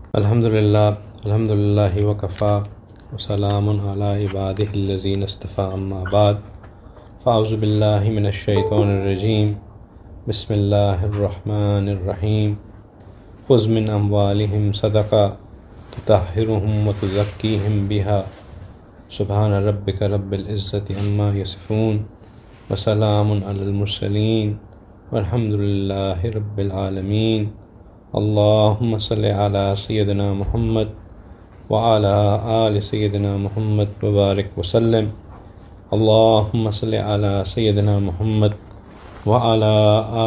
Alhamdulillah, Alhamdulillahi wa kafa, wa salamun ala ibadihi allazina istafa amma ba'd. Fa'auzu billahi minash shaitanir rajim. Bismillahir rahmanir rahim. Khuz min amwalihim sadaqa tutahhiruhum wa tuzakkihim biha. Subhana rabbika rabbil izzati amma yasifun. Wa salamun alal mursaleen. Walhamdulillahi rabbil alameen. اللهم صل على سيدنا محمد وعلى آل سيدنا محمد وبارك وسلم. اللهم صل على سيدنا محمد وعلى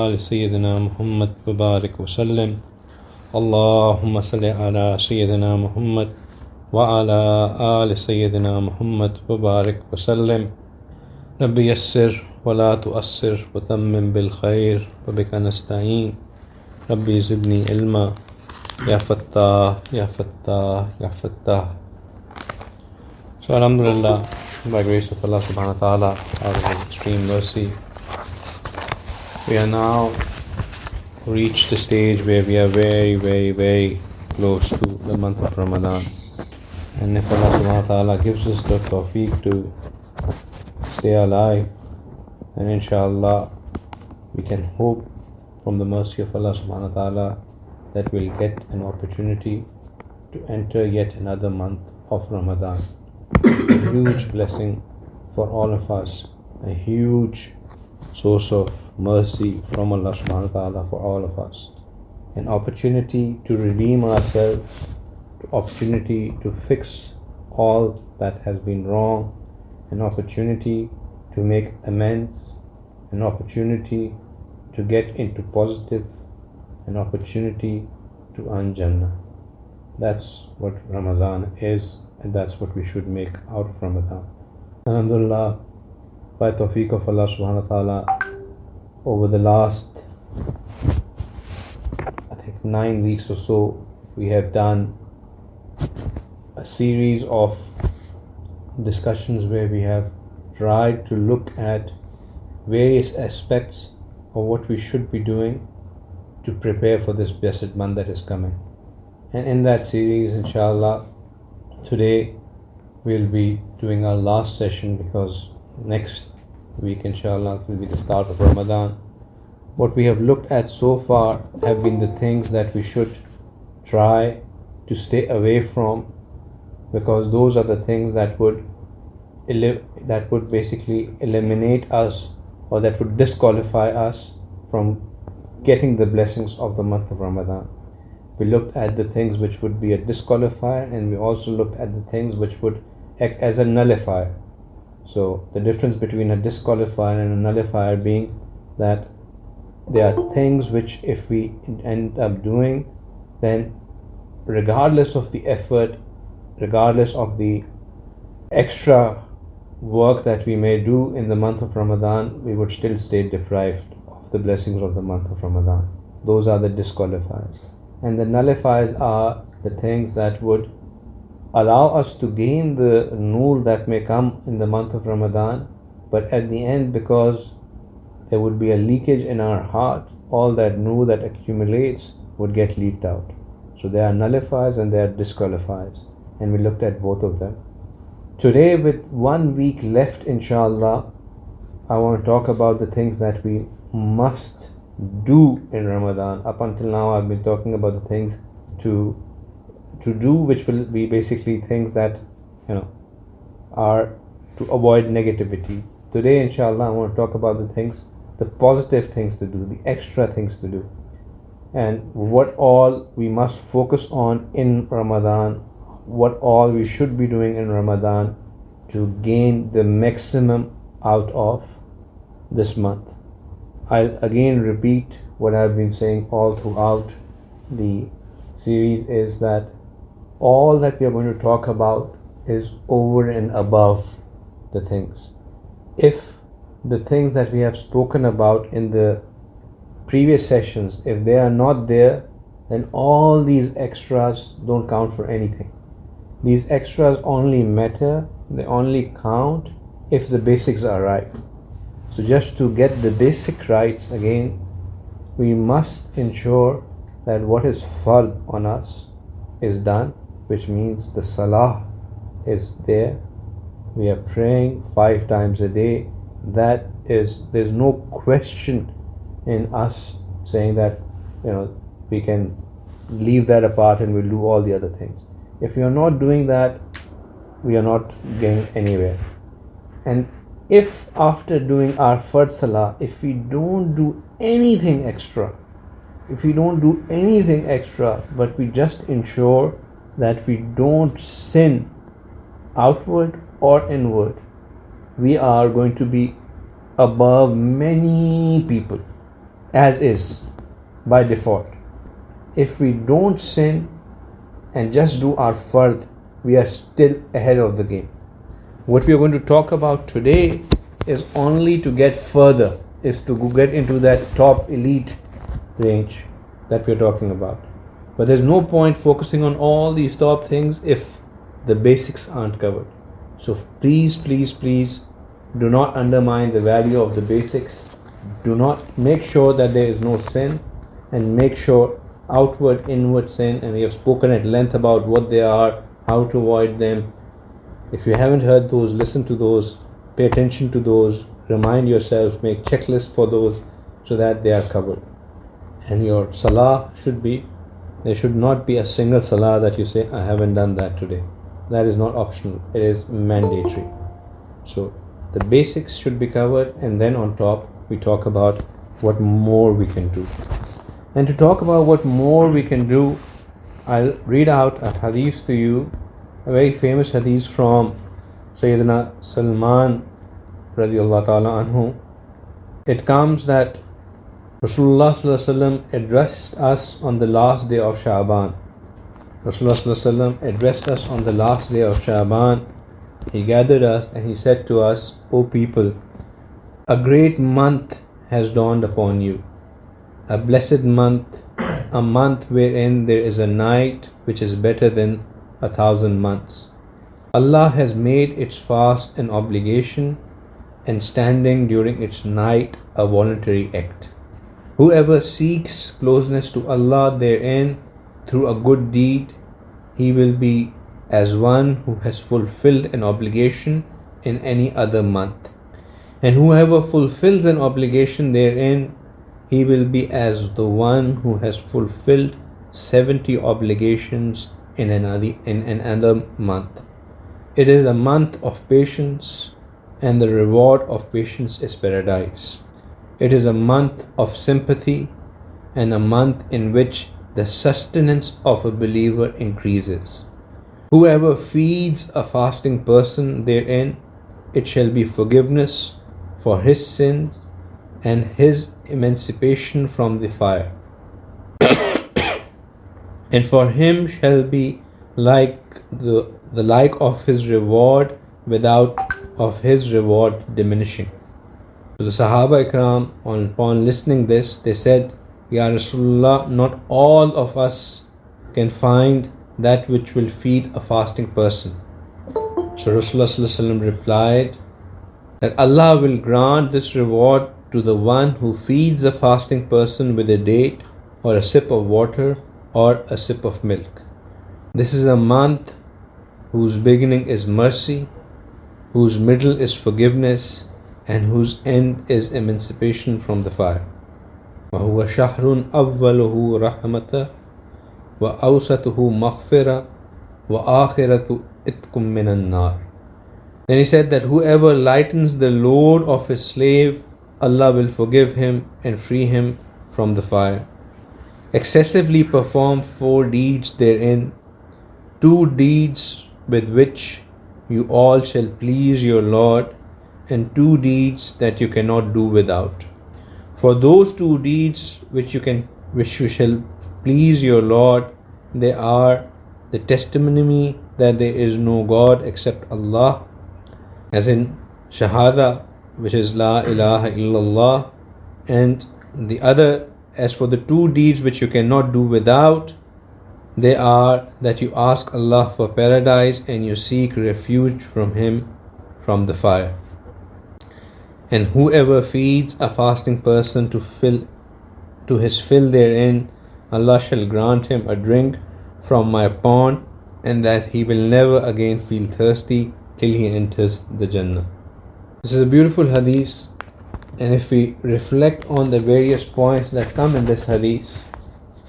آل سيدنا محمد وبارك وسلم. اللهم صل على سيدنا محمد وعلى آل سيدنا محمد وبارك وسلم. رب يسر ولا تؤسر وتمم بالخير وبك نستعين. Rabbi zidni ilma, ya fattah, ya fattah, ya fattah. So alhamdulillah, by grace of Allah subhanahu wa ta'ala, out of His extreme mercy, we are now reached the stage where we are very, very, very close to the month of Ramadan. And if Allah subhanahu wa ta'ala gives us the tawfiq to stay alive, then inshallah we can hope from the mercy of Allah subhanahu wa ta'ala that we'll get an opportunity to enter yet another month of Ramadan. A huge blessing for all of us, a huge source of mercy from Allah subhanahu wa ta'ala for all of us. An opportunity to redeem ourselves, an opportunity to fix all that has been wrong, an opportunity to make amends, an opportunity to get into positive, an opportunity to earn Jannah. That's what Ramadan is, and that's what we should make out of Ramadan. Alhamdulillah, by tawfiq of Allah subhanahu wa ta'ala, over the last, I think 9 weeks or so, we have done a series of discussions where we have tried to look at various aspects of what we should be doing to prepare for this blessed month that is coming. And in that series, inshallah, today we'll be doing our last session, because next week, inshallah, will be the start of Ramadan. What we have looked at so far have been the things that we should try to stay away from, because those are the things that would basically eliminate us, or that would disqualify us from getting the blessings of the month of Ramadan. We looked at the things which would be a disqualifier, and we also looked at the things which would act as a nullifier. So the difference between a disqualifier and a nullifier being that there are things which, if we end up doing, then regardless of the effort, regardless of the extra work that we may do in the month of Ramadan, we would still stay deprived of the blessings of the month of Ramadan. Those are the disqualifiers. And the nullifiers are the things that would allow us to gain the noor that may come in the month of Ramadan, but at the end, because there would be a leakage in our heart, all that noor that accumulates would get leaked out. So there are nullifiers and there are disqualifiers, and we looked at both of them. Today, with 1 week left, inshallah, I want to talk about the things that we must do in Ramadan. Up until now, I've been talking about the things to do, which will be basically things that, are to avoid negativity. Today, inshallah, I want to talk about the things, the positive things to do, the extra things to do, and what all we must focus on in Ramadan, what all we should be doing in Ramadan to gain the maximum out of this month. I'll again repeat what I've been saying all throughout the series, is that all that we are going to talk about is over and above the things. If the things that we have spoken about in the previous sessions, if they are not there, then all these extras don't count for anything. These extras only matter, they only count if the basics are right. So just to get the basic rights again, we must ensure that what is fard on us, is done, which means the salah is there. We are praying 5 times a day. There's no question in us saying that, we can leave that apart and we'll do all the other things. If we are not doing that, we are not getting anywhere. And if after doing our fard salah, if we don't do anything extra, but we just ensure that we don't sin outward or inward, we are going to be above many people, as is by default. If we don't sin and just do our fard, we are still ahead of the game. What we are going to talk about today is only to get further, is to get into that top elite range that we are talking about. But there's no point focusing on all these top things if the basics aren't covered. So please do not undermine the value of the basics. Do not make sure that there is no sin, and make sure outward, inward sin, and we have spoken at length about what they are, how to avoid them. If you haven't heard those, listen to those, pay attention to those, remind yourself, make checklists for those so that they are covered. And your salah there should not be a single salah that you say, I haven't done that today. That is not optional, it is mandatory. So the basics should be covered, and then on top we talk about what more we can do. And to talk about what more we can do, I'll read out a hadith to you, a very famous hadith from Sayyidina Salman radiallahu ta'ala anhu. It comes that Rasulullah sallallahu alaihi wasallam addressed us on the last day of Sha'ban. Rasulullah sallallahu alaihi wasallam addressed us on the last day of Sha'ban. He gathered us and he said to us, O people, a great month has dawned upon you, a blessed month, a month wherein there is a night which is better than 1,000 months. Allah has made its fast an obligation, and standing during its night a voluntary act. Whoever seeks closeness to Allah therein through a good deed, he will be as one who has fulfilled an obligation in any other month. And whoever fulfills an obligation therein, he will be as the one who has fulfilled 70 obligations in another month. It is a month of patience, and the reward of patience is paradise. It is a month of sympathy, and a month in which the sustenance of a believer increases. Whoever feeds a fasting person therein, it shall be forgiveness for his sins and his emancipation from the fire. And for him shall be like the like of his reward, without of his reward diminishing. So the Sahaba Ikram, upon listening this, they said, Ya Rasulullah, not all of us can find that which will feed a fasting person. So Rasulullah replied that Allah will grant this reward to the one who feeds a fasting person with a date or a sip of water or a sip of milk. This is a month whose beginning is mercy, whose middle is forgiveness, and whose end is emancipation from the fire. وَهُوَ شَهْرٌ أَوَّلُهُ رَحْمَةً وَأَوْسَطُهُ مَغْفِرَةً وَآخِرَةُ إِتْقٌ مِّنَ النَّارِ. Then he said that whoever lightens the load of his slave, Allah will forgive him and free him from the fire. Excessively perform 4 deeds therein, 2 deeds with which you all shall please your Lord, and 2 deeds that you cannot do without. For those 2 deeds which you shall please your Lord, they are the testimony that there is no God except Allah, as in Shahada, which is La ilaha illallah, and the other, as for the 2 deeds which you cannot do without, they are that you ask Allah for paradise and you seek refuge from Him from the fire. And whoever feeds a fasting person to his fill therein, Allah shall grant him a drink from my pond, and that he will never again feel thirsty till he enters the Jannah. This is a beautiful hadith, and if we reflect on the various points that come in this hadith,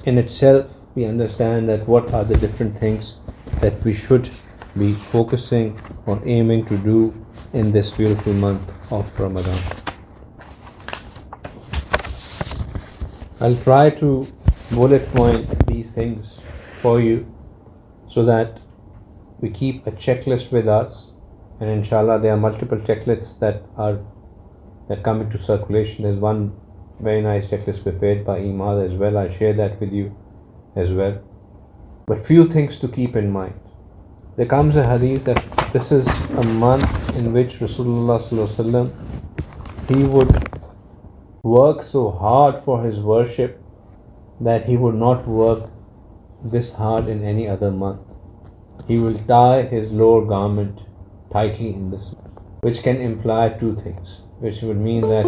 in itself we understand that what are the different things that we should be focusing or aiming to do in this beautiful month of Ramadan. I'll try to bullet point these things for you so that we keep a checklist with us, and inshallah there are multiple checklists that come into circulation. There's one very nice checklist prepared by Ahmed as well. I'll share that with you as well. But few things to keep in mind. There comes a hadith that this is a month in which Rasulullah sallallahu alaihi wasallam, he would work so hard for his worship that he would not work this hard in any other month. He will tie his lower garment tightly in this, which can imply two things, which would mean that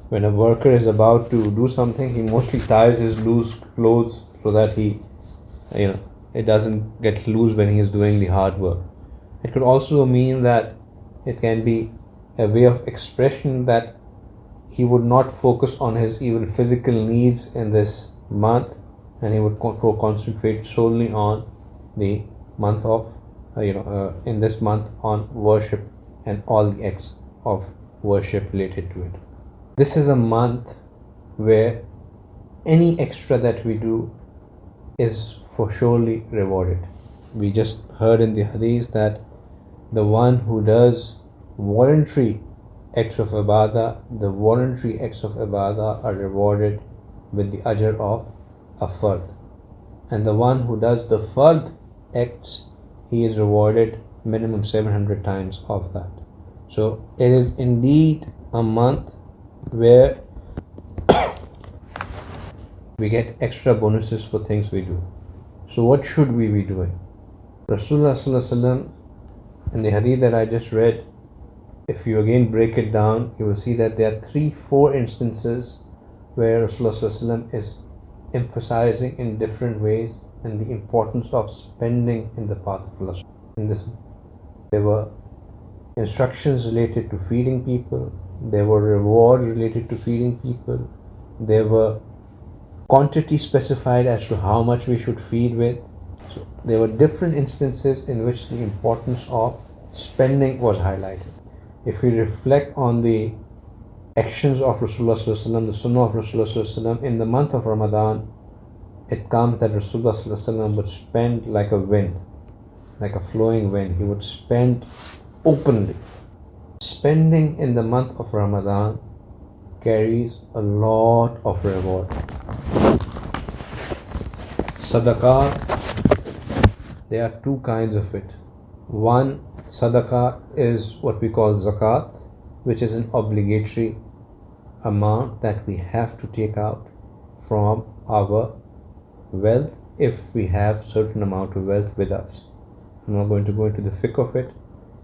when a worker is about to do something, he mostly ties his loose clothes so that it doesn't get loose when he is doing the hard work. It could also mean that it can be a way of expression that he would not focus on his even physical needs in this month, and he would concentrate solely on the month of in this month on worship and all the acts of worship related to it. This is a month where any extra that we do is for surely rewarded. We just heard in the hadith that the one who does voluntary acts of ibadah, the voluntary acts of ibadah are rewarded with the ajr of a fard, and the one who does the fard acts, he is rewarded minimum 700 times of that. So it is indeed a month where we get extra bonuses for things we do. So what should we be doing? Rasulullah sallallahu alaihi wasallam, in the hadith that I just read, if you again break it down, you will see that there are 3-4 instances where Rasulullah sallallahu alaihi wasallam is emphasizing in different ways and the importance of spending in the path of Allah. In this, there were instructions related to feeding people, there were rewards related to feeding people, there were quantity specified as to how much we should feed with. So there were different instances in which the importance of spending was highlighted. If we reflect on the actions of Rasulullah sallallahu alaihi wasallam, the sunnah of Rasulullah sallallahu alaihi wasallam, in the month of Ramadan, it comes that Rasulullah sallallahu alaihi wasallam would spend like a wind, like a flowing wind. He would spend openly. Spending in the month of Ramadan carries a lot of reward. Sadaqah, there are two kinds of it. One, sadaqah is what we call zakat, which is an obligatory amount that we have to take out from our wealth if we have certain amount of wealth with us. I'm not going to go into the fiqh of it,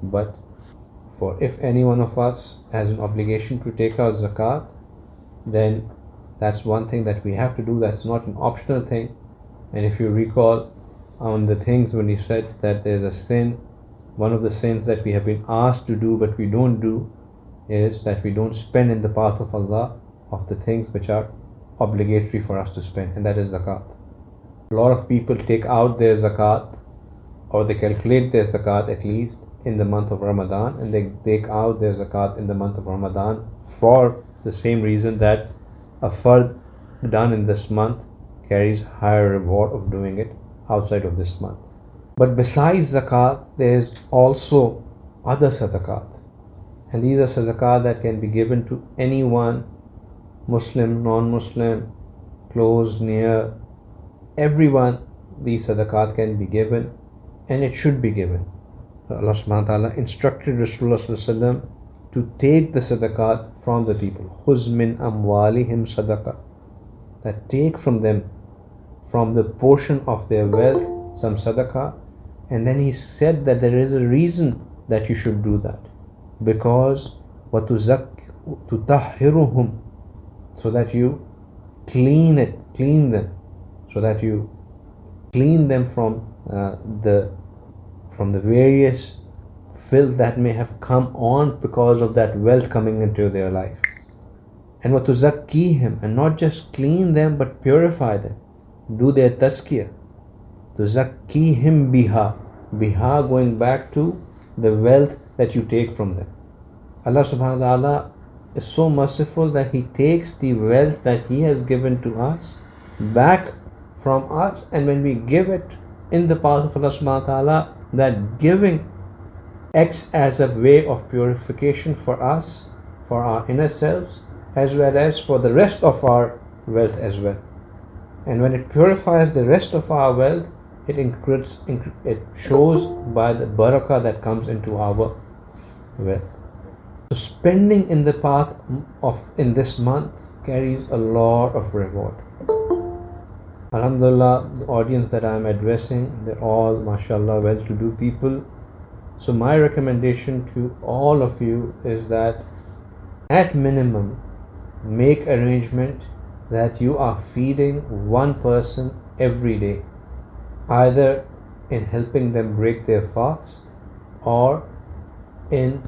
but for if any one of us has an obligation to take out zakat, then that's one thing that we have to do. That's not an optional thing. And if you recall on the things when he said that there's a sin, one of the sins that we have been asked to do but we don't do is that we don't spend in the path of Allah of the things which are obligatory for us to spend, and that is zakat. A lot of people take out their zakat, or they calculate their zakat at least in the month of Ramadan, and they take out their zakat in the month of Ramadan for the same reason that a fard done in this month carries higher reward of doing it outside of this month. But besides zakat, there is also other sadaqat, and these are sadaqat that can be given to anyone, Muslim, non-Muslim, close, near, everyone. These sadaqat can be given, and it should be given. Allah subhanahu wa ta'ala instructed Rasulullah sallallahu alaihi wasallam to take the sadaqat from the people. Khuz min amwalihim sadaqa, that take from them, from the portion of their wealth, some sadaqah. And then he said that there is a reason that you should do that, because tutahhiruhum, so that you clean it, clean them, so that you clean them from the various filth that may have come on because of that wealth coming into their life. And وَتُزَكِّيهِمْ, and not just clean them but purify them, do their tazkiyah. تُزَكِّيهِمْ biha, going back to the wealth that you take from them. Allah subhanahu wa ta'ala is so merciful that He takes the wealth that He has given to us back from us, and when we give it in the path of Allah subhanahu wa ta'ala, that giving acts as a way of purification for us, for our inner selves, as well as for the rest of our wealth as well. And when it purifies the rest of our wealth, it shows by the barakah that comes into our wealth. So spending in the path of in this month carries a lot of reward. Alhamdulillah, the audience that I am addressing, they're all mashallah well-to-do people. So my recommendation to all of you is that at minimum, make arrangement that you are feeding one person every day, either in helping them break their fast or in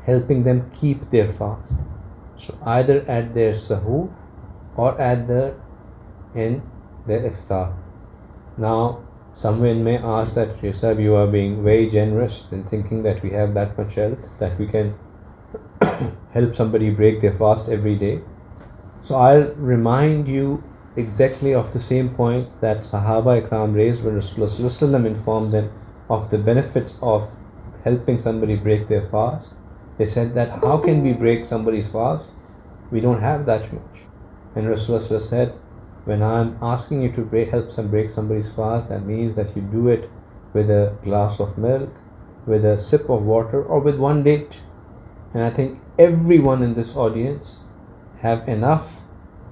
helping them keep their fast. So either at their sahur or in their iftar. Now, someone may ask that, Yusuf, you are being very generous in thinking that we have that much wealth that we can help somebody break their fast every day. So I'll remind you exactly of the same point that Sahaba Ikram raised when Rasulullah informed them of the benefits of helping somebody break their fast. They said that, how can we break somebody's fast? We don't have that much. And Rasulullah said, when I'm asking you to help break somebody's fast, that means that you do it with a glass of milk, with a sip of water, or with one date. And I think everyone in this audience have enough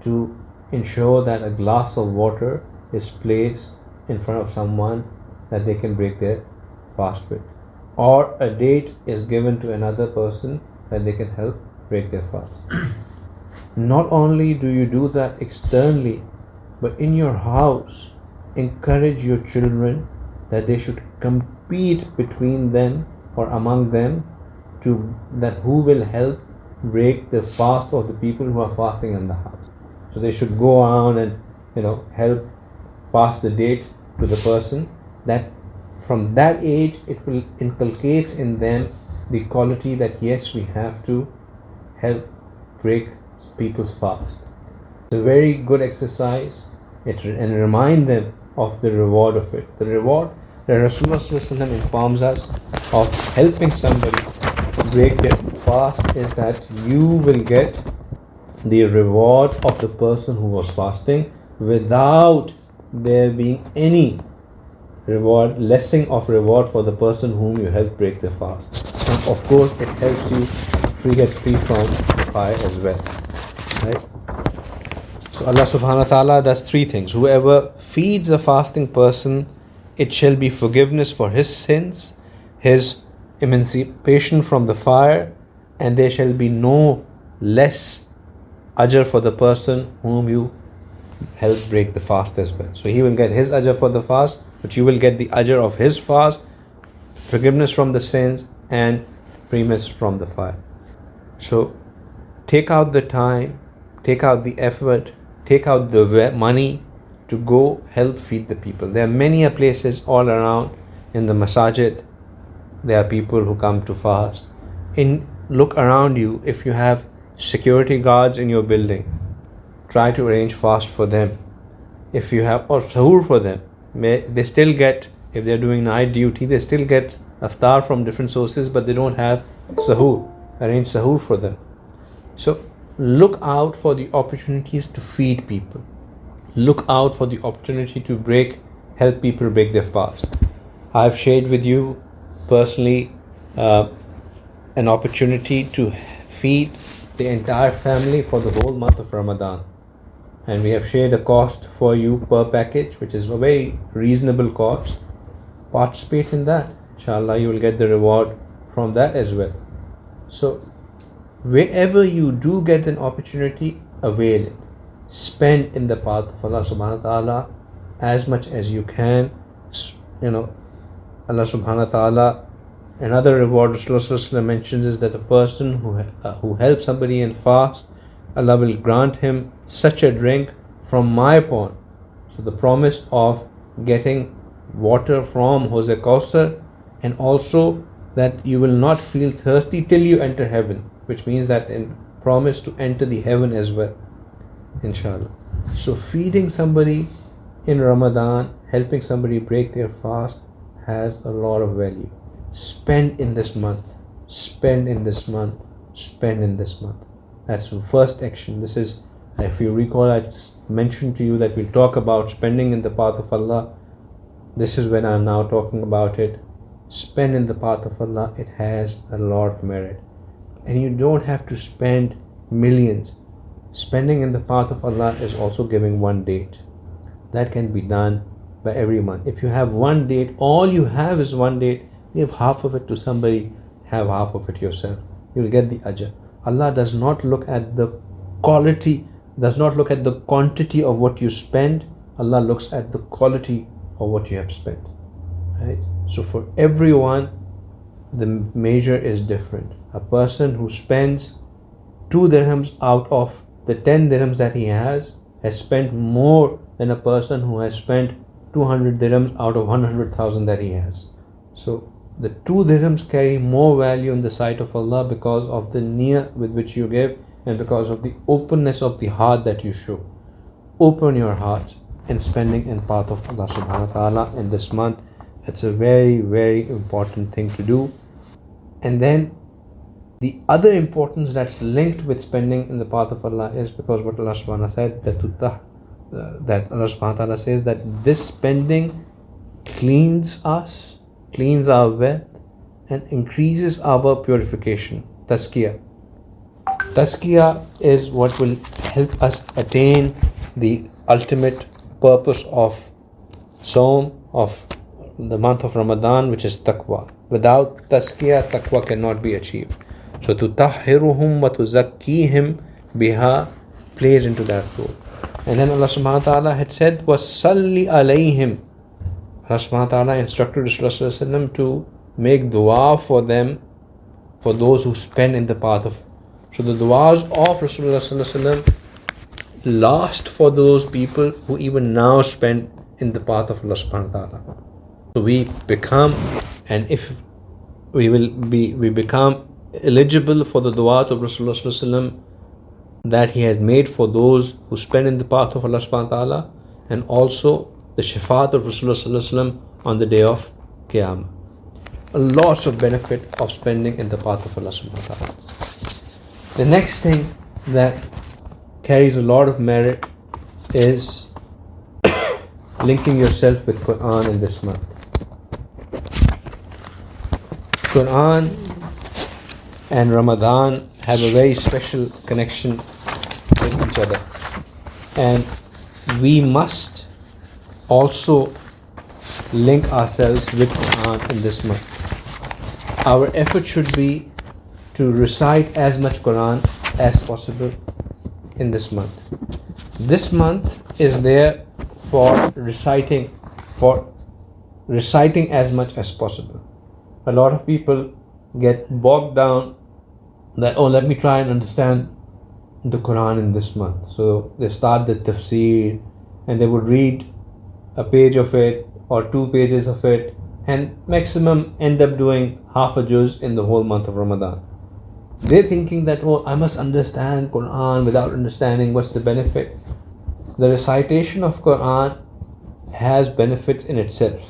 to ensure that a glass of water is placed in front of someone that they can break their fast with, or a date is given to another person that they can help break their fast. Not only do you do that externally, but in your house, encourage your children that they should compete between them or among them that who will help break the fast of the people who are fasting in the house. So they should go around and help pass the date to the person. That from that age it will inculcates in them the quality that yes, we have to help break people's fast. It's a very good exercise, and remind them of the reward of it. The reward that Rasulullah informs us of helping somebody break their fast is that you will get the reward of the person who was fasting without there being any lessening of reward for the person whom you help break the fast. And of course, it helps you get free from fire as well. Right? So Allah subhanahu wa ta'ala does three things. Whoever feeds a fasting person, it shall be forgiveness for his sins, his emancipation from the fire, and there shall be no less ajr for the person whom you help break the fast as well. So he will get his ajr for the fast, but you will get the ajr of his fast, forgiveness from the sins, and freedom from the fire. So take out the time, take out the effort, take out the money to go help feed the people. There are many places all around in the masajid. There are people who come to fast. Look around you. If you have security guards in your building, try to arrange fast for them. If you have or sahur for them, they still get, if they're doing night duty, they still get iftar from different sources, but they don't have sahur. Arrange sahur for them. So look out for the opportunities to feed people. Look out for the opportunity to help people break their fast. I've shared with you personally an opportunity to feed the entire family for the whole month of Ramadan. And we have shared a cost for you per package, which is a very reasonable cost. Participate in that. Inshallah, you will get the reward from that as well. So wherever you do get an opportunity, avail it. spend in the path of Allah subhanahu wa ta'ala as much as you can. Allah subhanahu wa ta'ala, another reward Rasulullah mentions is that a person who helps somebody in fast, Allah will grant him such a drink from my pond. So the promise of getting water from Hawz Kausar, and also that you will not feel thirsty till you enter heaven, which means that in promise to enter the heaven as well, inshallah. So feeding somebody in Ramadan, helping somebody break their fast has a lot of value. Spend in this month, spend in this month, spend in this month. That's the first action. This is, if you recall, I mentioned to you that we'll talk about spending in the path of Allah. This is when I'm now talking about it. Spend in the path of Allah. It has a lot of merit. And you don't have to spend millions. Spending in the path of Allah is also giving one date. That can be done by every month. If you have one date, all you have is one date, give half of it to somebody, have half of it yourself. You will get the ajr. Allah does not look at the quality, does not look at the quantity of what you spend. Allah looks at the quality of what you have spent. Right? So for everyone, the measure is different. A person who spends 2 dirhams out of the 10 dirhams that he has spent more than a person who has spent 200 dirhams out of 100,000 that he has. So the 2 dirhams carry more value in the sight of Allah because of the niyyah with which you give and because of the openness of the heart that you show. Open your hearts in spending in path of Allah subhanahu wa ta'ala in this month. It's a very, very important thing to do. And then the other importance that's linked with spending in the path of Allah is because what Allah subhanahu wa ta'ala said, that Allah subhanahu wa ta'ala says that this spending cleans us, cleans our wealth, and increases our purification. Tazkiyah. Tazkiyah is what will help us attain the ultimate purpose of Saum, of the month of Ramadan, which is taqwa. Without tazkiyah, taqwa cannot be achieved. So tutahhiruhum wa tuzakkihim biha plays into that role. And then Allah subhanahu wa ta'ala had said, وَصَلِّ عَلَيْهِمْ. Allah subhanahu wa ta'ala instructed Rasulullah to make dua for them, for those who spend in the path of. So the duas of Rasulullah last for those people who even now spend in the path of Allah subhanahu wa ta'ala. So we become, and if we become eligible for the du'at of Rasulullah that he had made for those who spend in the path of Allah subhanahu wa ta'ala, and also the shafaat of Rasulullah on the day of Qiyamah. Lots of benefit of spending in the path of Allah subhanahu wa ta'ala. The next thing that carries a lot of merit is linking yourself with Quran in this month. Quran and Ramadan have a very special connection with each other, and we must also link ourselves with Quran in this month. Our effort should be to recite as much Quran as possible in this month. This month is there for reciting as much as possible. A lot of people get bogged down that, let me try and understand the Quran in this month. So they start the tafsir and they would read a page of it or 2 pages of it, and maximum end up doing half a juz in the whole month of Ramadan. They're thinking that, I must understand Quran without understanding what's the benefit. The recitation of Quran has benefits in itself.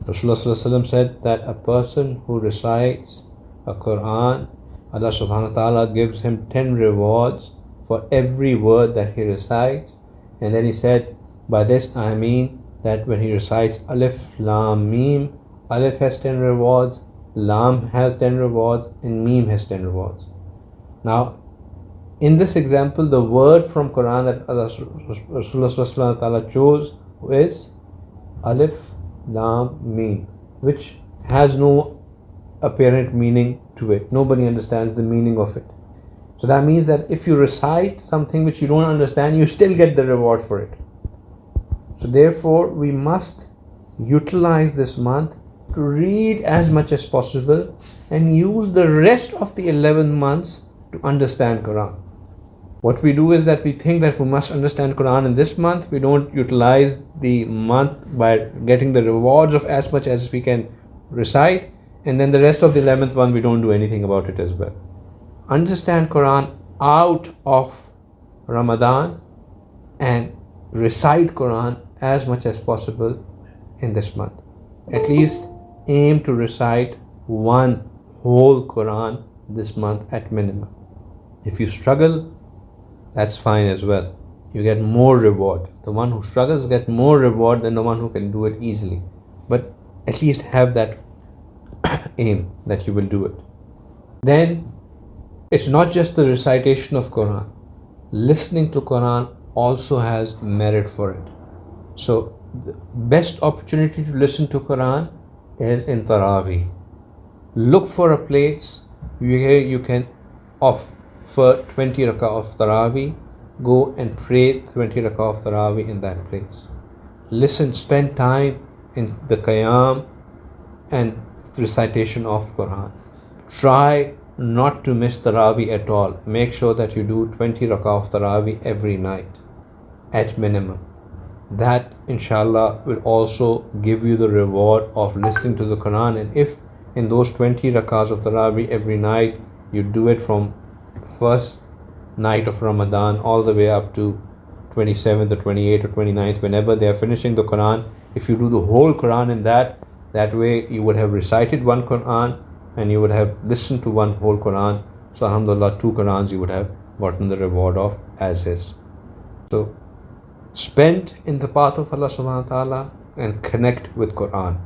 Rasulullah said that a person who recites a Quran, Allah subhanahu wa ta'ala gives him 10 rewards for every word that he recites. And then he said, by this I mean that when he recites Alif, Lam, Mim, Alif has 10 rewards, Lam has 10 rewards, and Mim has 10 rewards. Now, in this example, the word from Quran that Rasulullah chose is Alif, Lam, Mim, which has no apparent meaning to it. Nobody understands the meaning of it. So that means that if you recite something which you don't understand, you still get the reward for it. So therefore, we must utilize this month to read as much as possible and use the rest of the 11 months to understand Quran. What we do is that we think that we must understand Quran in this month. We don't utilize the month by getting the rewards of as much as we can recite, and then the rest of the 11th one we don't do anything about it as well. Understand Quran out of Ramadan and recite Quran as much as possible in this month. At least aim to recite one whole Quran this month at minimum. If you struggle, that's fine as well. You get more reward. The one who struggles gets more reward than the one who can do it easily. But at least have that aim that you will do it. Then it's not just the recitation of Quran. Listening to Quran also has merit for it. So the best opportunity to listen to Quran is in Taraweeh. Look for a place where you can offer 20 rakah of Taraweeh. Go and pray 20 rakah of Taraweeh in that place. Listen, spend time in the Qiyam and recitation of Quran. Try not to miss Taraweeh at all. Make sure that you do 20 rakah of Taraweeh every night at minimum. That inshallah will also give you the reward of listening to the Quran. And if in those 20 rakahs of Taraweeh every night you do it from first night of Ramadan all the way up to 27th or 28th or 29th, whenever they are finishing the Quran, if you do the whole Quran in that way you would have recited one Quran and you would have listened to one whole Quran. So alhamdulillah, 2 Qurans you would have gotten the reward of as is. So spend in the path of Allah subhanahu wa ta'ala and connect with Quran.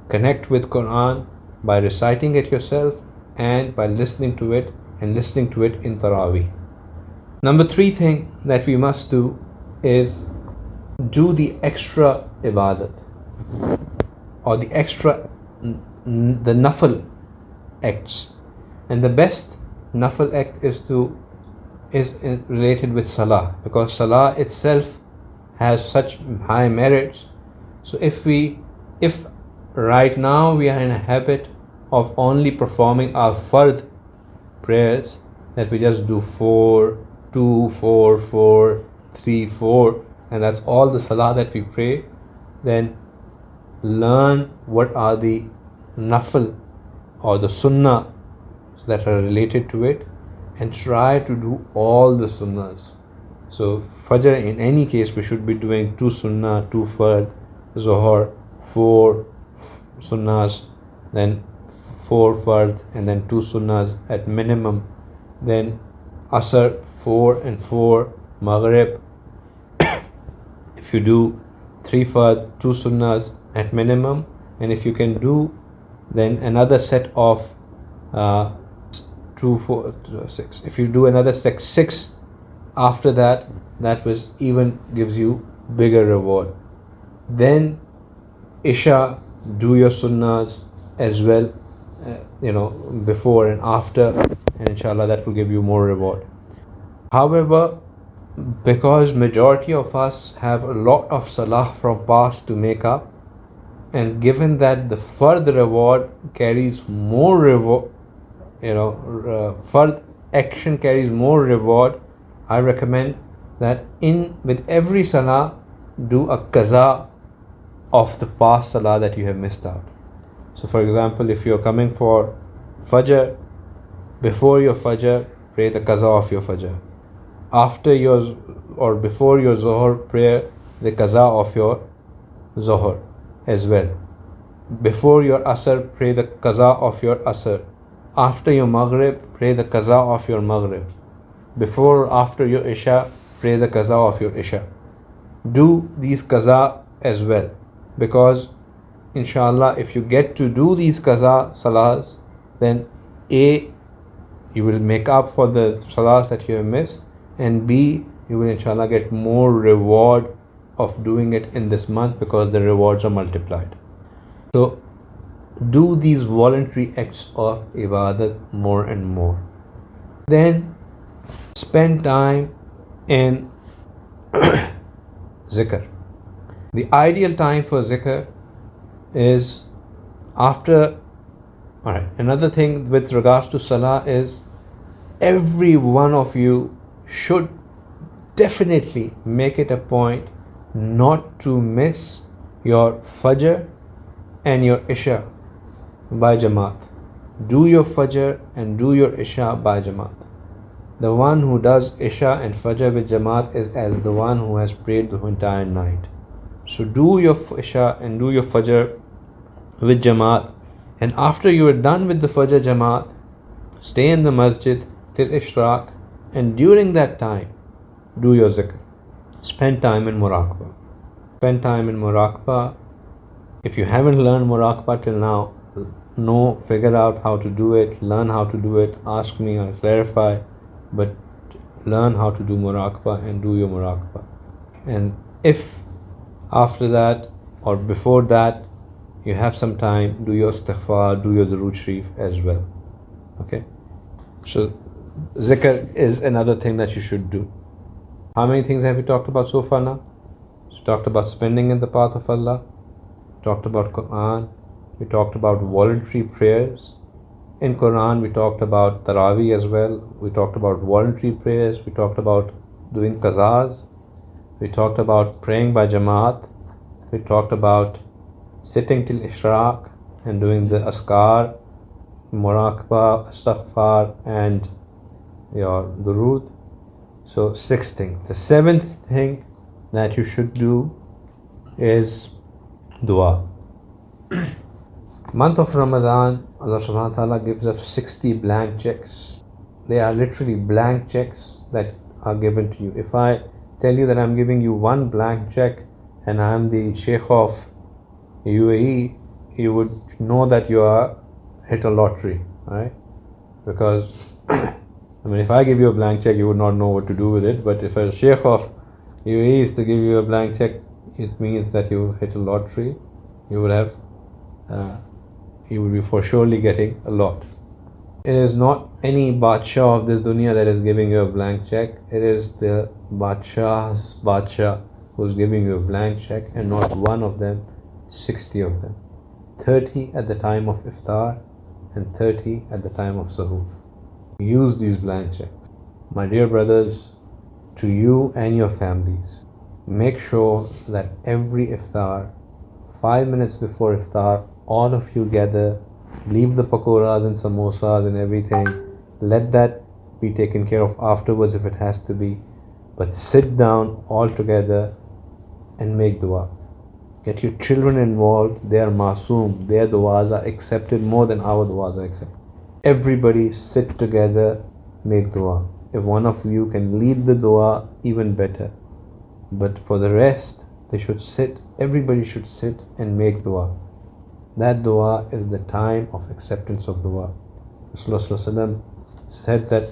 Connect with Quran by reciting it yourself and by listening to it, and listening to it in Taraweeh. Number 3 thing that we must do is do the extra ibadat or the extra the nafil acts. And the best nafil act is related with salah, because salah itself has such high merits. So if right now we are in a habit of only performing our fard prayers, that we just do 4, 2, 4, 4, 3, 4, and that's all the salah that we pray, then learn what are the nafil or the sunnah that are related to it and try to do all the sunnahs. So Fajr, in any case, we should be doing 2 sunnah, 2 fard, Zohar 4 sunnahs, then 4 fard, and then 2 sunnahs at minimum. Then Asr 4 and 4, Maghrib if you do 3 fard, 2 sunnahs at minimum, and if you can do then another set of 2, 4, 6. If you do another 6 after that, that was even gives you bigger reward. Then Isha, do your sunnahs as well, before and after, and inshallah that will give you more reward. However, because majority of us have a lot of salah from past to make up, and given that the fard reward carries more reward, fard action carries more reward, I recommend that with every salah do a qaza of the past salah that you have missed out. So for example, if you're coming for Fajr, before your Fajr pray the qaza of your Fajr. After before your Zohar prayer, the qaza of your Zohar as well. Before your Asr, pray the qaza of your Asr. After your Maghrib, pray the qaza of your Maghrib. Before or after your Isha, pray the qaza of your Isha. Do these qaza as well, because inshallah if you get to do these qaza salahs, then A, you will make up for the salahs that you have missed, and B, you will inshallah get more reward of doing it in this month, because the rewards are multiplied. So do these voluntary acts of ibadat more and more. Then Spend time in zikr. The ideal time for zikr is after. Alright, another thing with regards to salah is every one of you should definitely make it a point not to miss your Fajr and your Isha by Jamaat. Do your Fajr and do your Isha by Jamaat. The one who does Isha and Fajr with Jamaat is as the one who has prayed the entire night. So do your Isha and do your Fajr with Jamaat, and after you are done with the Fajr Jamaat, stay in the masjid till Ishraq, and during that time do your zikr. Spend time in muraqabah. Spend time in muraqabah. If you haven't learned muraqabah till now, figure out how to do it, learn how to do it, ask me, I'll clarify, but learn how to do muraqabah and do your muraqabah. And if after that or before that you have some time, do your istighfar, do your durood sharif as well. Okay, so zikr is another thing that you should do. How many things have we talked about so far now? We talked about spending in the path of Allah, talked about Quran, we talked about voluntary prayers. In Quran we talked about Taraweeh as well, we talked about voluntary prayers, we talked about doing qazas, we talked about praying by Jamaat, we talked about sitting till Ishraq and doing the Askar, Muraqabah, Astaghfar and your Durood. So 6 things. The 7th thing that you should do is dua. Month of Ramadan, Allah subhanahu wa ta'ala gives us 60 blank checks. They are literally blank checks that are given to you. If I tell you that I'm giving you one blank check and I'm the Shaykh of UAE, you would know that you are hit a lottery, right? Because if I give you a blank check, you would not know what to do with it. But if a Shaykh of UAE is to give you a blank check, it means that you hit a lottery. You would be for surely getting a lot. It is not any bachelor of this dunya that is giving you a blank check. It is the bachelor's bachelor who is giving you a blank check, and not one of them, 60 of them. 30 at the time of iftar and 30 at the time of sahur. Use these blank checks. My dear brothers, to you and your families, make sure that every iftar, 5 minutes before iftar, all of you gather, leave the pakoras and samosas and everything, let that be taken care of afterwards if it has to be, but sit down all together and make dua. Get your children involved. They are masoom. Their duas are accepted more than our duas are accepted. Everybody sit together, make dua. If one of you can lead the dua, even better. But for the rest, they should sit, everybody should sit and make dua. That dua is the time of acceptance of dua. Rasulullah said that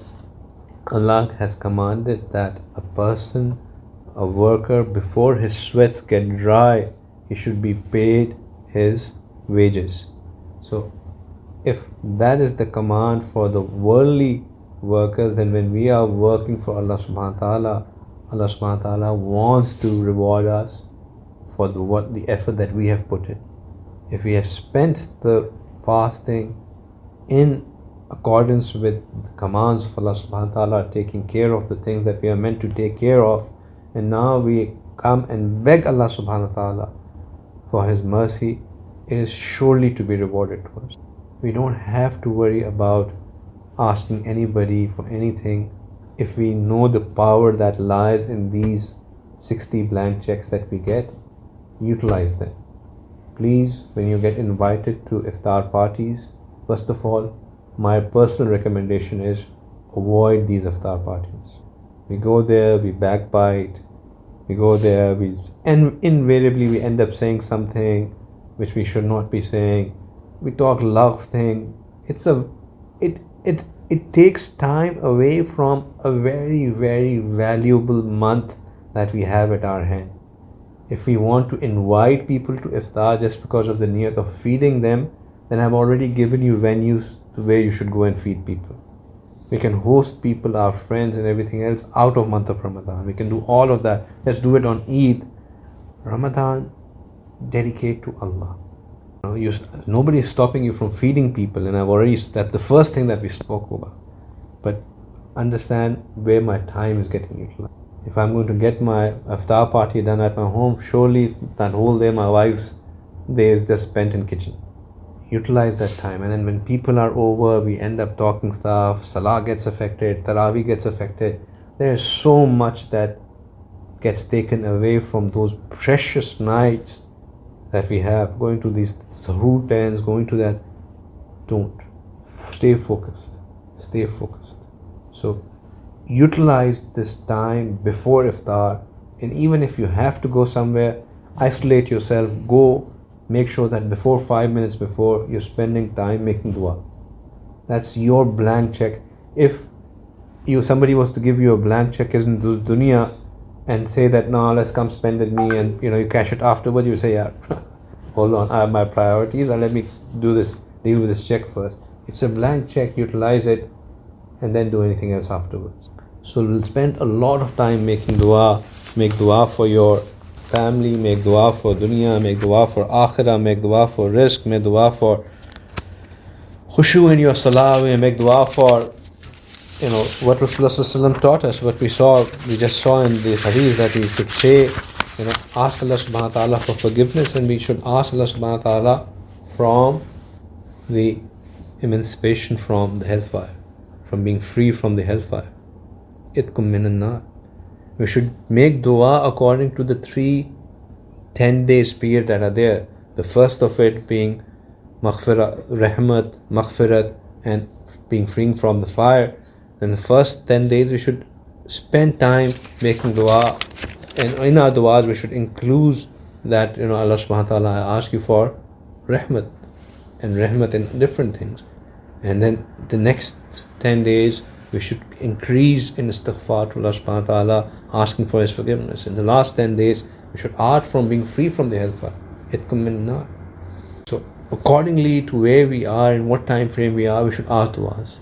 Allah has commanded that a person, a worker, before his sweats get dry, he should be paid his wages. So if that is the command for the worldly workers, then when we are working for Allah subhanahu wa ta'ala, Allah subhanahu wa ta'ala wants to reward us for the effort that we have put in. If we have spent the fasting in accordance with the commands of Allah subhanahu wa ta'ala, taking care of the things that we are meant to take care of, and now we come and beg Allah subhanahu wa ta'ala for His mercy, it is surely to be rewarded to us. We don't have to worry about asking anybody for anything if we know the power that lies in these 60 blank checks that we get. Utilize them. Please, when you get invited to iftar parties, first of all, my personal recommendation is avoid these iftar parties. We go there, we backbite, we go there, and invariably we end up saying something which we should not be saying. We talk love thing. It takes time away from a very, very valuable month that we have at our hand. If we want to invite people to iftar just because of the niyat of feeding them, then I've already given you venues to where you should go and feed people. We can host people, our friends and everything else out of month of Ramadan. We can do all of that. Let's do it on Eid. Ramadan, dedicate to Allah. Nobody is stopping you from feeding people, and that's the first thing that we spoke about. But understand where my time is getting utilized. If I'm going to get my iftar party done at my home, surely that whole day my wife's day is just spent in kitchen. Utilize that time, and then when people are over, we end up talking stuff. Salah gets affected, Taraweeh gets affected. There is so much that gets taken away from those precious nights that we have, going to these suhoor tents, going to that. Don't. Stay focused. So utilize this time before iftar, and even if you have to go somewhere, isolate yourself, go. Make sure that before 5 minutes before, you're spending time making dua. That's your blank check. If somebody was to give you a blank check in this dunya and say that, no, let's come spend with me, and you cash it afterwards, you say, yeah, hold on, I have my priorities, and let me deal with this check first. It's a blank check. Utilize it and then do anything else afterwards. So we'll spend a lot of time making dua. Make dua for your family, make dua for dunya, make dua for akhirah, make dua for rizq, make dua for khushu in your salah, make dua for what Rasulullah taught us, what we just saw in the Hadeeth, that we should say, ask Allah subhanahu wa ta'ala for forgiveness, and we should ask Allah subhanahu wa ta'ala from the emancipation from the hellfire, from being free from the hellfire. Itkum minan nar. We should make dua according to the 3 10 days period that are there. The first of it being maghfirah, rahmat, maghfirat, and being freeing from the fire. Then the first 10 days we should spend time making dua, and in our duas we should include that Allah subhanahu wa ta'ala, I ask you for rahmat in different things. And then the next 10 days we should increase in istighfar to Allah subhanahu wa ta'ala, asking for His forgiveness. In the last 10 days, we should act from being free from the hellfire. Itkum min nar. So accordingly to where we are, in what time frame we are, we should ask du'as.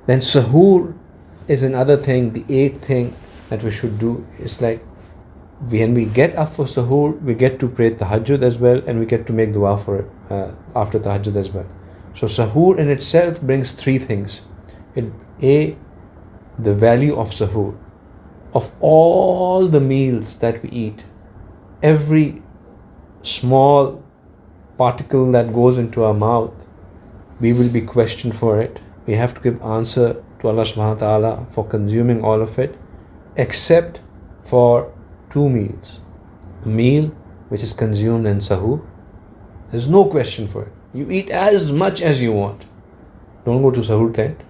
Then suhoor is another thing, the 8th thing that we should do. It's like when we get up for suhoor, we get to pray tahajjud as well, and we get to make dua for it after tahajjud as well. So suhoor in itself brings 3 things. The value of suhoor. Of all the meals that we eat, every small particle that goes into our mouth, we will be questioned for it. We have to give answer to Allah subhanahu wa ta'ala for consuming all of it, except for 2 meals. A meal which is consumed in suhoor, there's no question for it. You eat as much as you want. Don't go to suhoor tent.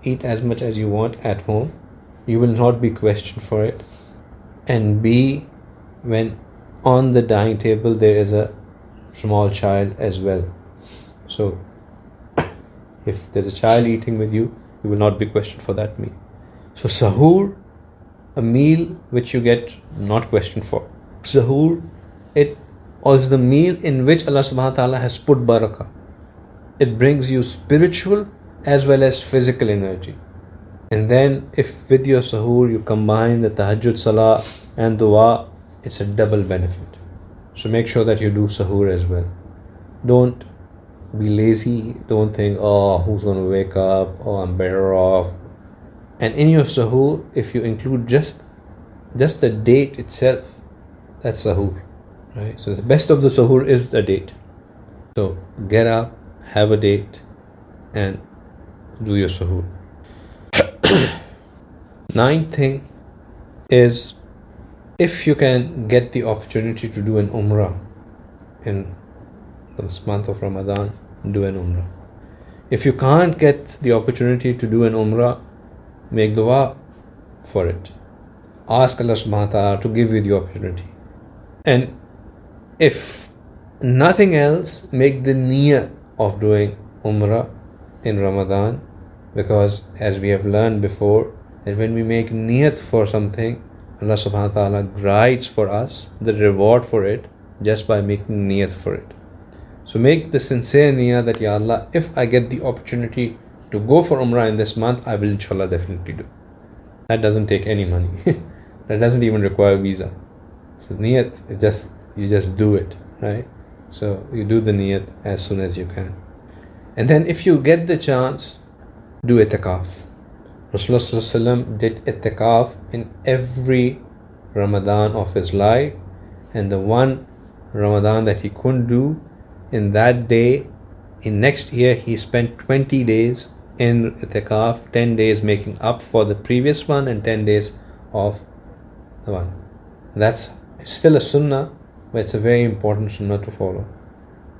Eat as much as you want at home. You will not be questioned for it. And B, when on the dining table there is a small child as well. So if there's a child eating with you, you will not be questioned for that meal. So suhoor, a meal which you get not questioned for. Suhoor, it was the meal in which Allah subhanahu wa ta'ala has put barakah. It brings you spiritual as well as physical energy. And then if with your suhoor you combine the tahajjud salah and dua, it's a double benefit. So make sure that you do suhoor as well. Don't be lazy. Don't think, who's going to wake up? I'm better off. And in your suhoor, if you include just the date itself, that's suhoor, right? So the best of the suhoor is the date. So get up, have a date, and do your suhoor. 9th thing is, if you can get the opportunity to do an umrah in this month of Ramadan, do an umrah. If you can't get the opportunity to do an umrah, make dua for it. Ask Allah subhanahu wa ta'ala to give you the opportunity. And if nothing else, make the niyyah of doing umrah in Ramadan, because as we have learned before, that when we make niyat for something, Allah subhanahu wa ta'ala guides for us the reward for it just by making niyat for it. So make the sincere niyat that, Ya Allah, if I get the opportunity to go for Umrah in this month, I will inshallah definitely do. That doesn't take any money. That doesn't even require visa. So niyat, you just do it, right? So you do the niyat as soon as you can. And then if you get the chance, do itikaf. Rasulullah ﷺ did itikaf in every Ramadan of his life, and the one Ramadan that he couldn't do, in that day, in next year, he spent 20 days in itikaf, 10 days making up for the previous one and 10 days of the one. That's still a sunnah, but it's a very important sunnah to follow.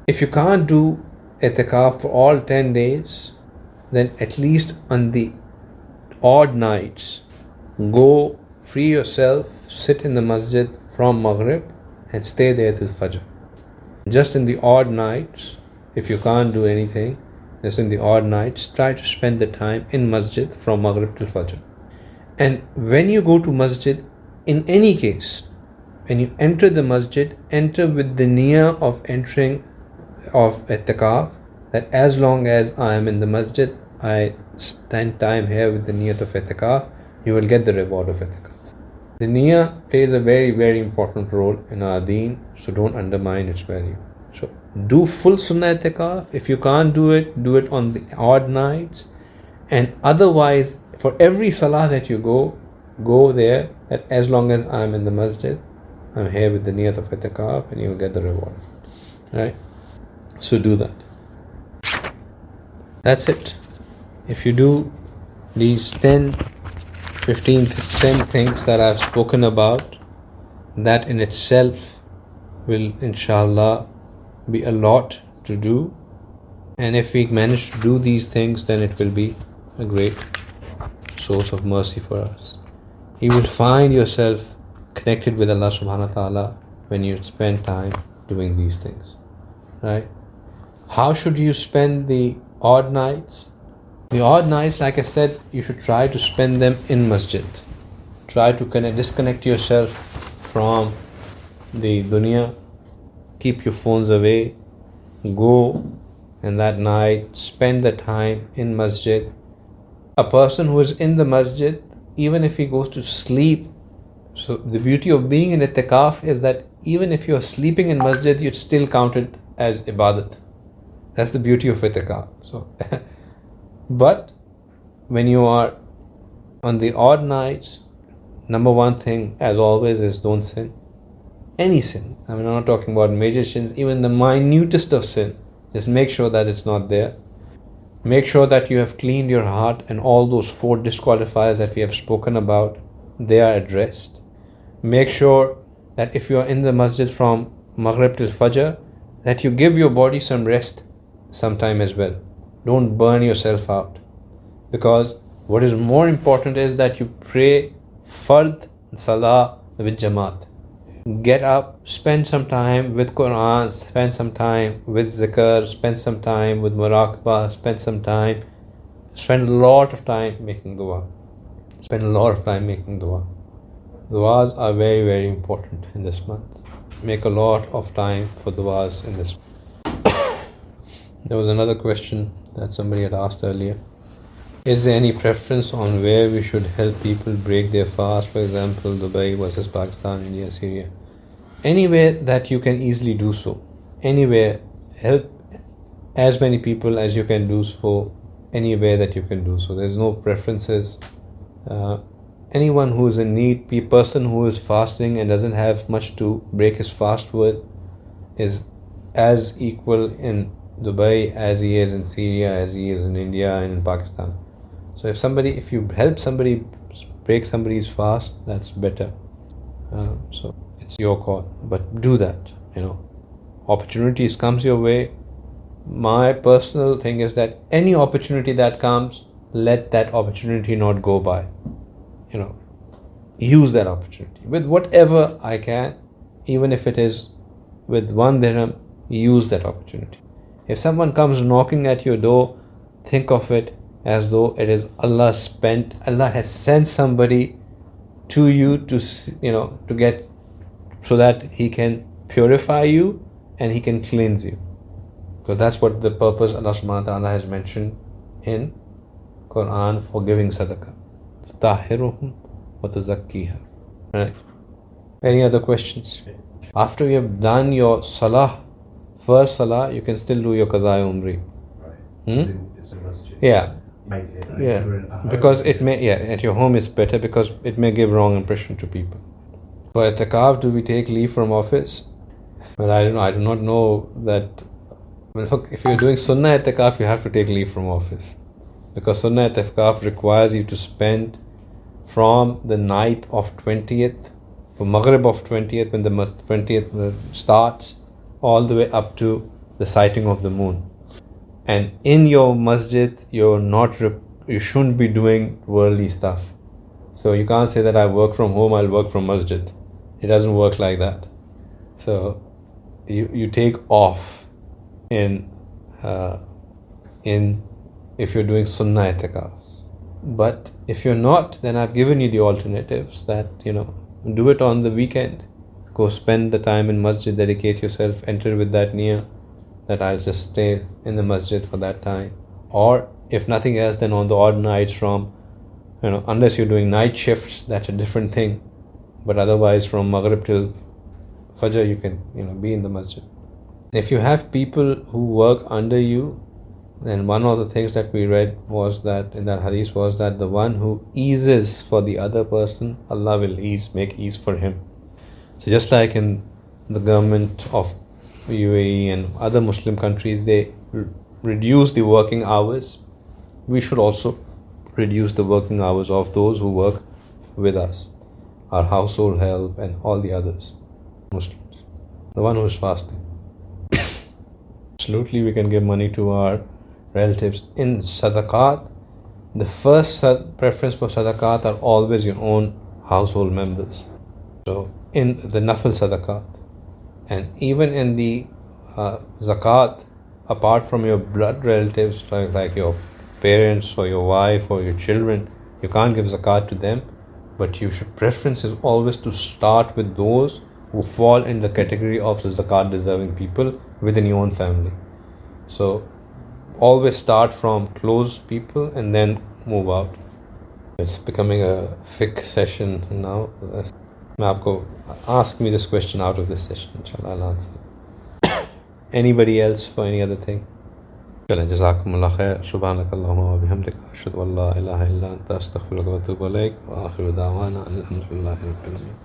If you can't do itikaf for all 10 days, then at least on the odd nights, go free yourself, sit in the masjid from Maghrib and stay there till Fajr. Just in the odd nights, if you can't do anything, just in the odd nights, try to spend the time in masjid from Maghrib till Fajr. And when you go to masjid, in any case, when you enter the masjid, enter with the niyyah of entering of itikaf, that as long as I am in the masjid, I spend time here with the niyyat of itikaf, you will get the reward of itikaf. The niyyah plays a very, very important role in our deen, so don't undermine its value. So do full sunnah itikaf. If you can't do it on the odd nights. And otherwise, for every salah that you go there, that as long as I'm in the masjid, I'm here with the niyyat of itikaf, and you will get the reward. Right? So do that. That's it. If you do these 10 things that I've spoken about, that in itself will inshallah be a lot to do. And if we manage to do these things, then it will be a great source of mercy for us. You will find yourself connected with Allah subhanahu wa ta'ala when you spend time doing these things. Right? How should you spend the odd nights? The odd nights, like I said, you should try to spend them in masjid. Try to disconnect yourself from the dunya. Keep your phones away. Go, and that night spend the time in masjid. A person who is in the masjid, even if he goes to sleep, so the beauty of being in itikaf is that even if you're sleeping in masjid, you're still counted as ibadat. That's the beauty of itikaf. So but when you are on the odd nights, number one thing, as always, is don't sin. Any sin. I mean, I'm not talking about major sins, even the minutest of sin. Just make sure that it's not there. Make sure that you have cleaned your heart, and all those 4 disqualifiers that we have spoken about, they are addressed. Make sure that if you are in the masjid from Maghrib till Fajr, that you give your body some rest sometime as well. Don't burn yourself out. Because what is more important is that you pray fard salah with jamaat. Get up, spend some time with Quran, spend some time with zikr, spend some time with muraqabah, spend a lot of time making dua. Duas are very, very important in this month. Make a lot of time for duas in this month. There was another question that somebody had asked earlier. Is there any preference on where we should help people break their fast? For example, Dubai versus Pakistan, India, Syria. Anywhere that you can easily do so. Anywhere. Help as many people as you can do so. Anywhere that you can do so. There's no preferences. Anyone who is in need, person who is fasting and doesn't have much to break his fast with, is as equal in Dubai as he is in Syria, as he is in India and in Pakistan. So if you help somebody break somebody's fast, that's better. So it's your call, but do that. Opportunities comes your way. My personal thing is that any opportunity that comes, let that opportunity not go by. Use that opportunity with whatever I can, even if it is with 1 dirham. Use that opportunity. If someone comes knocking at your door, think of it as though it is Allah has sent somebody to you to get, so that He can purify you and He can cleanse you. Because that's what the purpose Allah subhanahu wa ta'ala has mentioned in Quran for giving sadaqah. Tahiruhum wa tuzakkiha. Right. Any other questions? After you have done your salah, first salah, you can still do your qazai umri. Right. It's a masjid. Yeah. Yeah. Because it may, at your home it's better because it may give wrong impression to people. For i'tikaf, do we take leave from office? Well, I don't know. I do not know that. Well, look, if you're doing sunnah i'tikaf, you have to take leave from office. Because sunnah i'tikaf requires you to spend from the night of 20th, for Maghrib of 20th, when the 20th starts, all the way up to the sighting of the moon. And in your masjid, you shouldn't be doing worldly stuff. So you can't say that I work from home, I'll work from masjid. It doesn't work like that. So you take off in if you're doing sunnah i'tikaf. But if you're not, then I've given you the alternatives that, do it on the weekend. Go spend the time in masjid, dedicate yourself, enter with that niyyah that I'll just stay in the masjid for that time. Or if nothing else, then on the odd nights from, unless you're doing night shifts, that's a different thing. But otherwise from Maghrib till Fajr, you can, be in the masjid. If you have people who work under you, then one of the things that we read was that, in that hadith, was that the one who eases for the other person, Allah will make ease for him. So just like in the government of UAE and other Muslim countries, they reduce the working hours. We should also reduce the working hours of those who work with us, our household help and all the others, Muslims. The one who is fasting. Absolutely, we can give money to our relatives. In sadaqat, the first preference for sadaqat are always your own household members. So in the nafil sadaqat, and even in the zakat, apart from your blood relatives, like your parents or your wife or your children, you can't give zakat to them, but preference is always to start with those who fall in the category of the zakat deserving people within your own family. So always start from close people and then move out. It's becoming a fiqh session now. Ask me this question out of this session, inshallah, I'll answer. Anybody else for any other thing? Jazakumullah khair. Subhanakallahumma wa bihamdika ashhadu an la ilaha illa anta astaghfiruka wa atubu ilaik wa akhiru da'wana alhamdulillahi rabbil alamin.